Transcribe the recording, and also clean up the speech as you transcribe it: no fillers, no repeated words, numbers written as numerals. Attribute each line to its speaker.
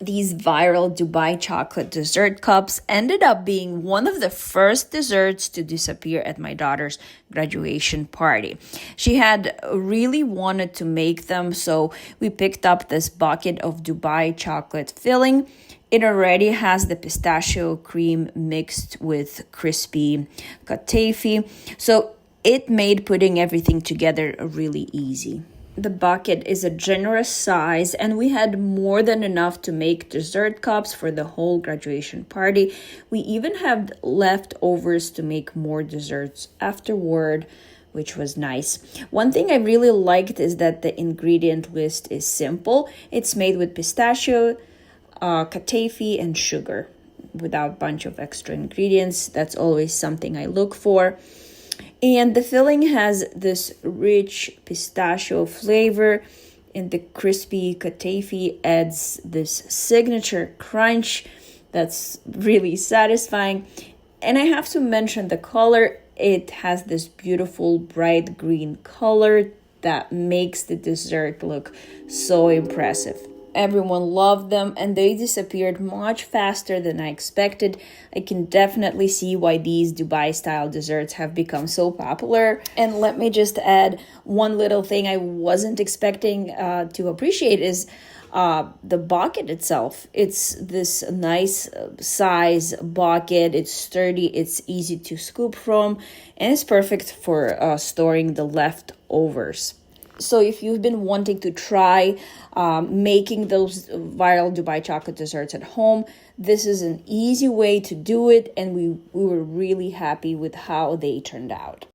Speaker 1: These viral Dubai chocolate dessert cups ended up being one of the first desserts to disappear at my daughter's graduation party. She had really wanted to make them, so we picked up this bucket of Dubai chocolate filling. It already has the pistachio cream mixed with crispy Kadayif, so it made putting everything together really easy. The bucket is a generous size, and we had more than enough to make dessert cups for the whole graduation party. We even had leftovers to make more desserts afterward, which was nice. One thing I really liked is that the ingredient list is simple. It's made with pistachio, Kadayif, and sugar, without a bunch of extra ingredients. That's always something I look for. And the filling has this rich pistachio flavor, and the crispy Kadayif adds this signature crunch that's really satisfying. And I have to mention the color. It has this beautiful bright green color that makes the dessert look so impressive. Everyone loved them, and they disappeared much faster than I expected. I can definitely see why these Dubai-style desserts have become so popular. And let me just add one little thing I wasn't expecting to appreciate is the bucket itself. It's this nice size bucket. It's sturdy, it's easy to scoop from, and it's perfect for storing the leftovers. So if you've been wanting to try making those viral Dubai chocolate desserts at home, this is an easy way to do it, and we were really happy with how they turned out.